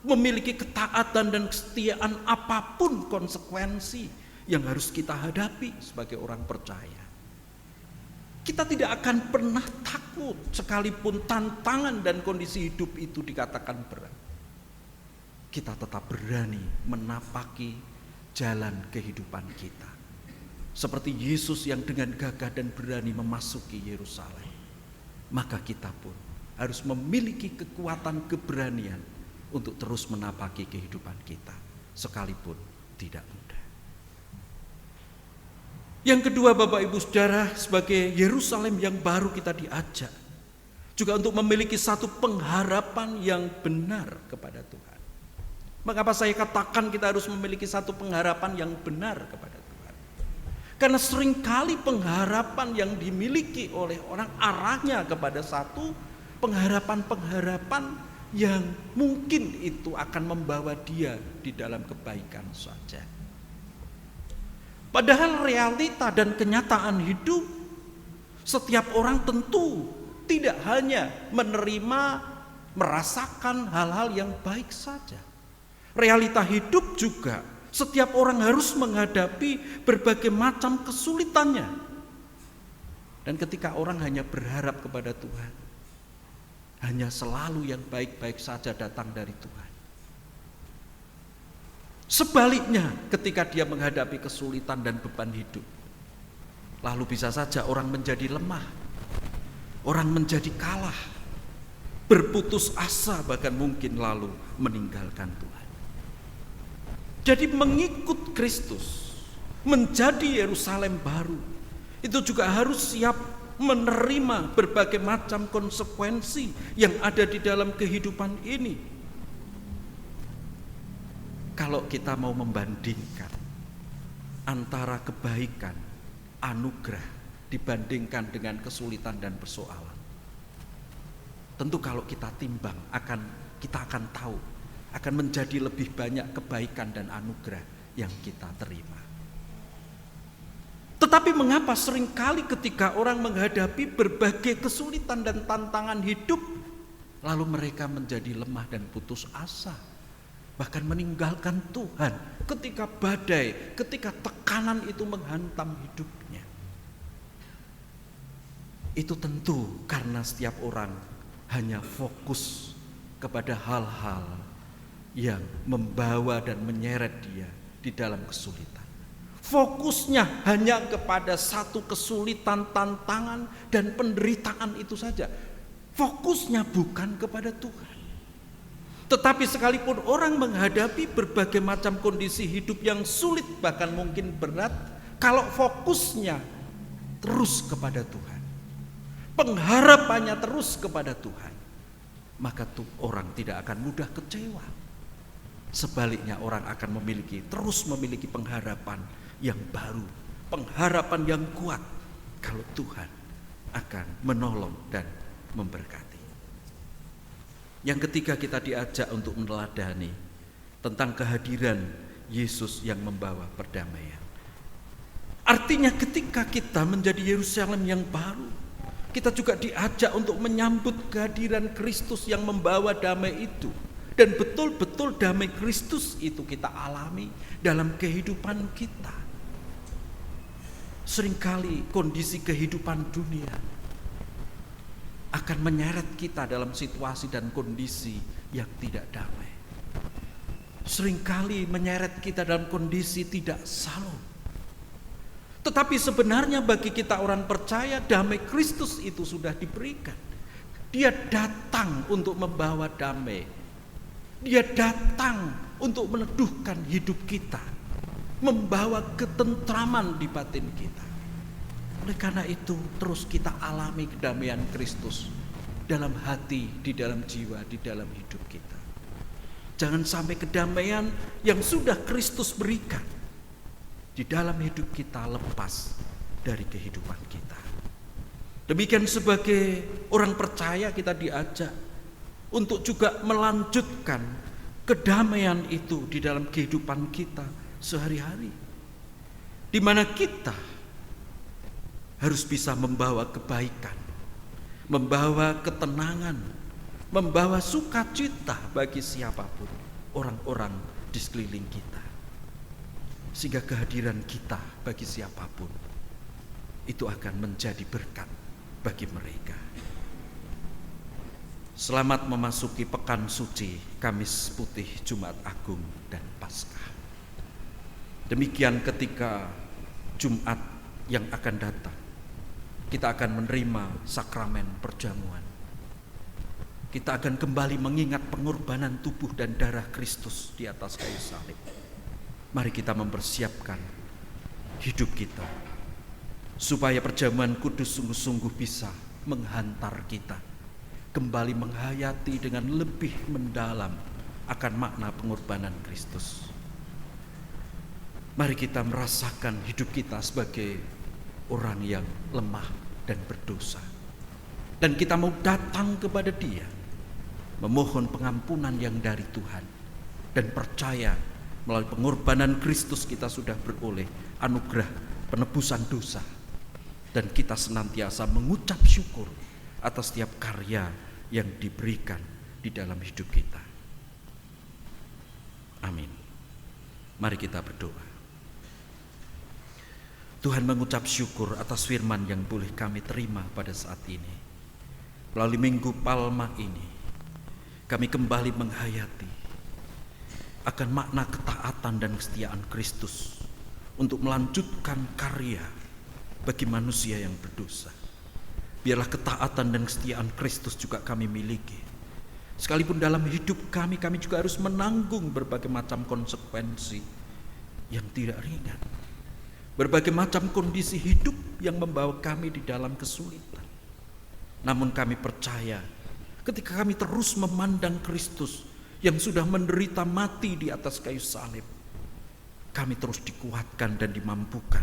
A: memiliki ketaatan dan kesetiaan apapun konsekuensi yang harus kita hadapi sebagai orang percaya. Kita tidak akan pernah takut sekalipun tantangan dan kondisi hidup itu dikatakan berat. Kita tetap berani menapaki jalan kehidupan kita. Seperti Yesus yang dengan gagah dan berani memasuki Yerusalem. Maka kita pun harus memiliki kekuatan keberanian untuk terus menapaki kehidupan kita sekalipun tidak mudah. Yang kedua Bapak Ibu Saudara, sebagai Yerusalem yang baru kita diajak juga untuk memiliki satu pengharapan yang benar kepada Tuhan. Mengapa saya katakan kita harus memiliki satu pengharapan yang benar kepada Tuhan? Karena seringkali pengharapan yang dimiliki oleh orang arahnya kepada satu pengharapan yang mungkin itu akan membawa dia di dalam kebaikan saja. Padahal realita dan kenyataan hidup, setiap orang tentu tidak hanya menerima, merasakan hal-hal yang baik saja. Realita hidup juga setiap orang harus menghadapi berbagai macam kesulitannya. Dan ketika orang hanya berharap kepada Tuhan, hanya selalu yang baik-baik saja datang dari Tuhan. Sebaliknya ketika dia menghadapi kesulitan dan beban hidup, lalu bisa saja orang menjadi lemah, orang menjadi kalah, berputus asa, bahkan mungkin lalu meninggalkan Tuhan. Jadi mengikut Kristus, menjadi Yerusalem baru, itu juga harus siap menerima berbagai macam konsekuensi yang ada di dalam kehidupan ini. Kalau kita mau membandingkan antara kebaikan, anugerah dibandingkan dengan kesulitan dan persoalan, tentu kalau kita timbang kita akan tahu akan menjadi lebih banyak kebaikan dan anugerah yang kita terima. Tetapi mengapa seringkali ketika orang menghadapi berbagai kesulitan dan tantangan hidup, lalu mereka menjadi lemah dan putus asa, bahkan meninggalkan Tuhan ketika badai, ketika tekanan itu menghantam hidupnya? Itu tentu karena setiap orang hanya fokus kepada hal-hal yang membawa dan menyeret dia di dalam kesulitan. Fokusnya hanya kepada satu kesulitan, tantangan, dan penderitaan itu saja. Fokusnya bukan kepada Tuhan. Tetapi sekalipun orang menghadapi berbagai macam kondisi hidup yang sulit, bahkan mungkin berat, kalau fokusnya terus kepada Tuhan, pengharapannya terus kepada Tuhan, maka orang tidak akan mudah kecewa. Sebaliknya orang akan terus memiliki pengharapan yang baru, pengharapan yang kuat kalau Tuhan akan menolong dan memberkati. Yang ketiga, kita diajak untuk meneladani tentang kehadiran Yesus yang membawa perdamaian. Artinya ketika kita menjadi Yerusalem yang baru, kita juga diajak untuk menyambut kehadiran Kristus yang membawa damai itu. Dan betul-betul damai Kristus itu kita alami dalam kehidupan kita. Seringkali kondisi kehidupan dunia akan menyeret kita dalam situasi dan kondisi yang tidak damai. Seringkali menyeret kita dalam kondisi tidak salam. Tetapi sebenarnya bagi kita orang percaya, damai Kristus itu sudah diberikan. Dia datang untuk membawa damai. Dia datang untuk meneduhkan hidup kita, membawa ketentraman di batin kita. Oleh karena itu terus kita alami kedamaian Kristus dalam hati, di dalam jiwa, di dalam hidup kita. Jangan sampai kedamaian yang sudah Kristus berikan di dalam hidup kita lepas dari kehidupan kita. Demikian sebagai orang percaya kita diajak untuk juga melanjutkan kedamaian itu di dalam kehidupan kita sehari-hari, di mana kita harus bisa membawa kebaikan, membawa ketenangan, membawa sukacita bagi siapapun, orang-orang di sekeliling kita. Sehingga kehadiran kita bagi siapapun itu akan menjadi berkat bagi mereka. Selamat memasuki pekan suci Kamis Putih, Jumat Agung, dan Paskah. Demikian ketika Jumat yang akan datang, kita akan menerima sakramen perjamuan. Kita akan kembali mengingat pengorbanan tubuh dan darah Kristus di atas kayu salib. Mari kita mempersiapkan hidup kita supaya perjamuan kudus sungguh-sungguh bisa menghantar kita kembali menghayati dengan lebih mendalam akan makna pengorbanan Kristus. Mari kita merasakan hidup kita sebagai orang yang lemah dan berdosa, dan kita mau datang kepada Dia, memohon pengampunan yang dari Tuhan, dan percaya melalui pengorbanan Kristus kita sudah beroleh anugerah penebusan dosa, dan kita senantiasa mengucap syukur atas setiap karya yang diberikan di dalam hidup kita. Amin. Mari kita berdoa. Tuhan, mengucap syukur atas firman yang boleh kami terima pada saat ini. Melalui Minggu Palma ini, kami kembali menghayati akan makna ketaatan dan kesetiaan Kristus untuk melanjutkan karya bagi manusia yang berdosa. Biarlah ketaatan dan kesetiaan Kristus juga kami miliki. Sekalipun dalam hidup kami juga harus menanggung berbagai macam konsekuensi yang tidak ringan. Berbagai macam kondisi hidup yang membawa kami di dalam kesulitan. Namun kami percaya ketika kami terus memandang Kristus yang sudah menderita mati di atas kayu salib, kami terus dikuatkan dan dimampukan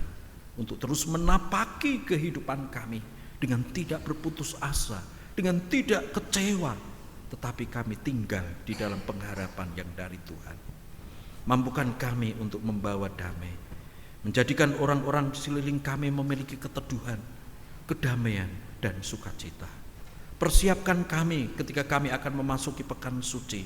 A: untuk terus menapaki kehidupan kami dengan tidak berputus asa dengan tidak kecewa, tetapi kami tinggal di dalam pengharapan yang dari Tuhan. Mampukan kami untuk membawa damai, menjadikan orang-orang di sekeliling kami memiliki keteduhan, kedamaian, dan sukacita. Persiapkan kami ketika kami akan memasuki pekan suci,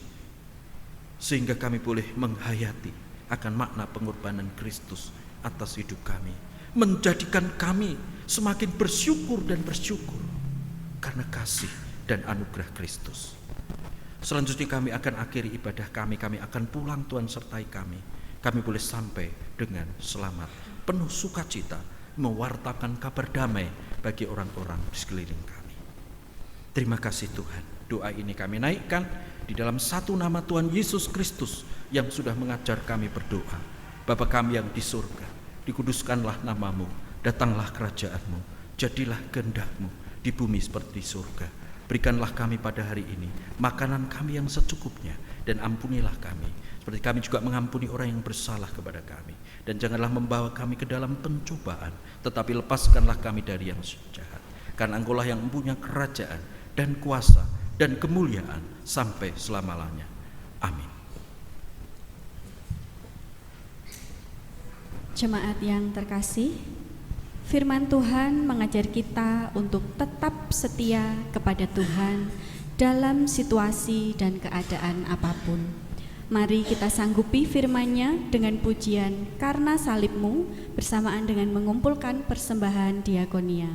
A: sehingga kami boleh menghayati akan makna pengorbanan Kristus atas hidup kami, menjadikan kami semakin bersyukur dan bersyukur karena kasih dan anugerah Kristus. Selanjutnya kami akan akhiri ibadah kami akan pulang. Tuhan sertai kami boleh sampai dengan selamat, penuh sukacita, mewartakan kabar damai bagi orang-orang di sekeliling kami. Terima kasih Tuhan, doa ini kami naikkan di dalam satu nama Tuhan Yesus Kristus yang sudah mengajar kami berdoa. Bapa kami yang di surga, dikuduskanlah namamu, datanglah kerajaanmu, jadilah kehendak-mu di bumi seperti di surga. Berikanlah kami pada hari ini makanan kami yang secukupnya, dan ampunilah kami seperti kami juga mengampuni orang yang bersalah kepada kami. Dan janganlah membawa kami ke dalam pencobaan, tetapi lepaskanlah kami dari yang jahat. Karena Engkau-lah yang mempunyai kerajaan dan kuasa dan kemuliaan sampai selama-lamanya. Amin.
C: Jemaat yang terkasih, firman Tuhan mengajar kita untuk tetap setia kepada Tuhan dalam situasi dan keadaan apapun. Mari kita sanggupi firman-Nya dengan pujian Karena Salib-Mu bersamaan dengan mengumpulkan persembahan diakonia.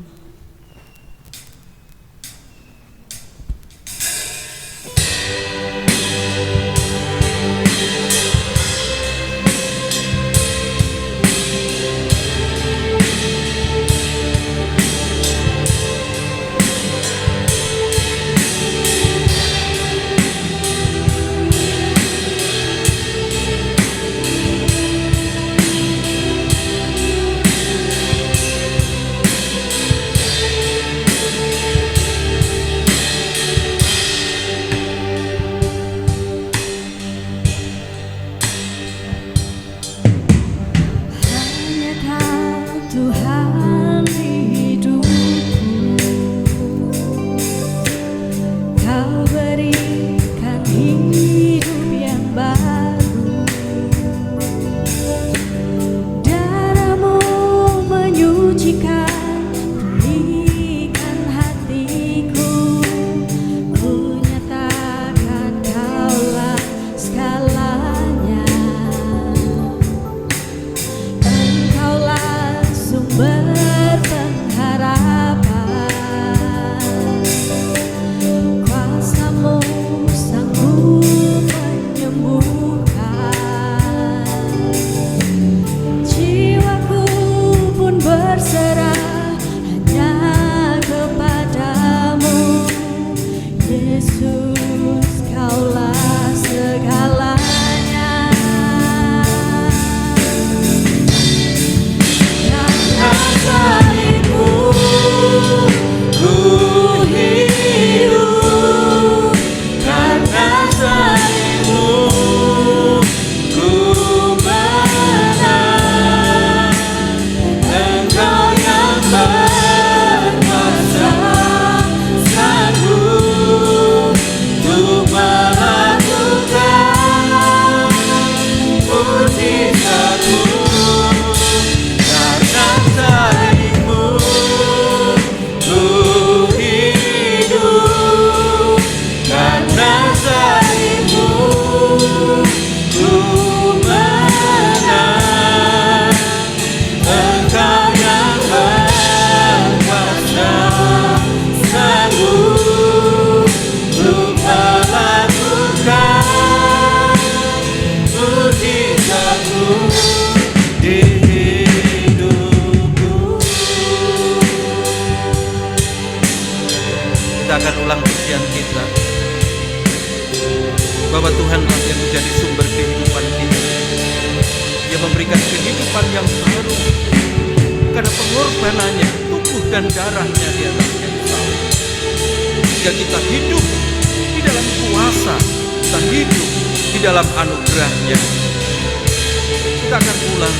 A: bahwa Tuhanlah yang menjadi sumber kehidupan kita. Dia memberikan kehidupan yang baru karena pengorbanannya, tubuh dan darahnya di atas kayu salib. Jika kita hidup di dalam kuasa, kita hidup di dalam anugerahnya, kita akan pulang.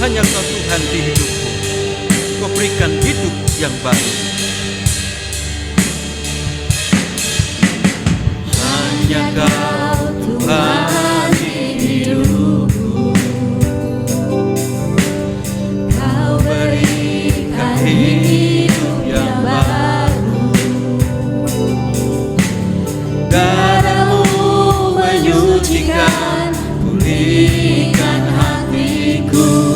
A: Hanya Kau Tuhan di hidupku, Kau berikan hidup yang baru. hanya Kau Tuhan hidupku. Kau berikan hidup yang baru, darah-Mu menyucikan, pulihkan hatiku.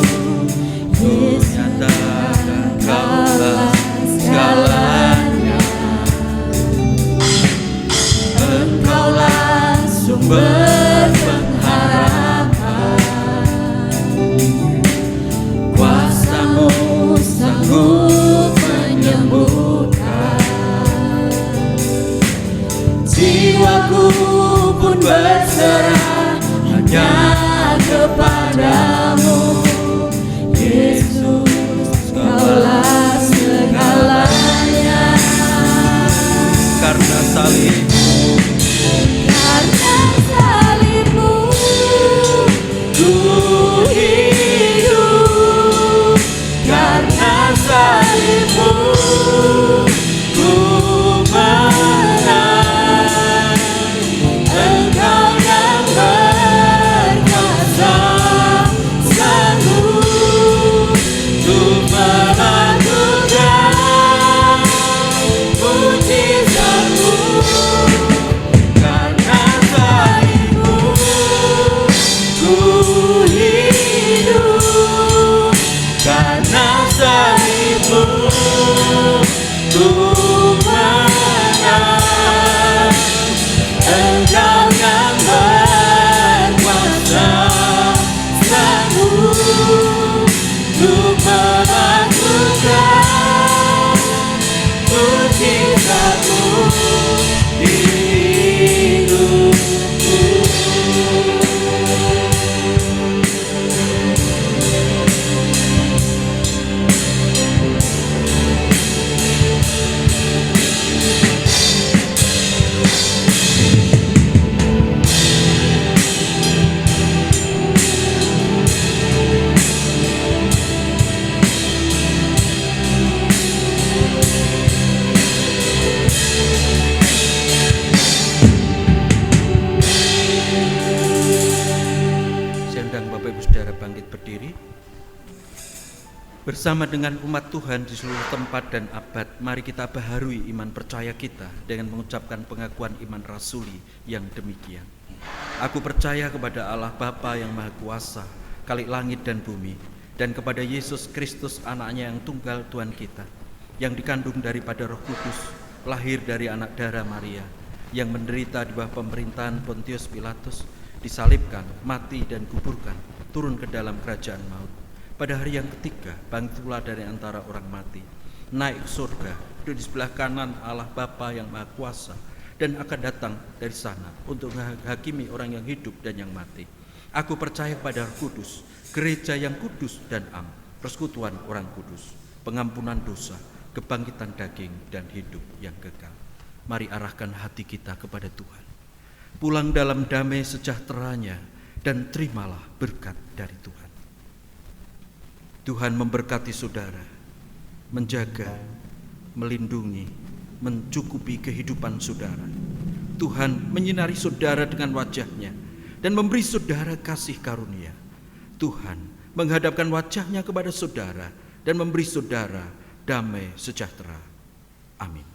A: Nyatakan Kaulah segalanya, Engkaulah sumber pengharapan, kuasa-Mu sanggup menyembuhkan. Jiwaku pun berserah hanya kepadamu, Yesus, Kaulah segalanya. Karena salib-Mu, karena salib-Mu, ku hidup. Karena salib-Mu, ku menang. Engkau yang berkuasa, sanggup untuk melakukan mujizat-Mu. Karena salib-Mu, ku hidup. Karena salib-Mu, ku menang. Engkau yang berkuasa, sanggup untuk melakukan mujizat-Mu di hidupku. Bersama dengan umat Tuhan di seluruh tempat dan abad, mari kita baharui iman percaya kita dengan mengucapkan pengakuan iman rasuli yang demikian. Aku percaya kepada Allah Bapa yang Maha Kuasa, Khalik langit dan bumi, dan kepada Yesus Kristus anaknya yang tunggal Tuhan kita, yang dikandung daripada Roh Kudus, lahir dari anak darah Maria, yang menderita di bawah pemerintahan Pontius Pilatus, disalibkan, mati dan kuburkan, turun ke dalam kerajaan maut. Pada hari yang ketiga, bangkit pula dari antara orang mati, naik ke surga, duduk di sebelah kanan Allah Bapa yang Maha Kuasa, dan akan datang dari sana untuk menghakimi orang yang hidup dan yang mati. Aku percaya pada Roh Kudus, gereja yang kudus dan am, persekutuan orang kudus, pengampunan dosa, kebangkitan daging dan hidup yang kekal. Mari arahkan hati kita kepada Tuhan. Pulang dalam damai sejahteranya dan terimalah berkat dari Tuhan. Tuhan memberkati saudara, menjaga, melindungi, mencukupi kehidupan saudara. Tuhan menyinari saudara dengan wajah-Nya dan memberi saudara kasih karunia. Tuhan menghadapkan wajah-Nya kepada saudara dan memberi saudara damai sejahtera. Amin.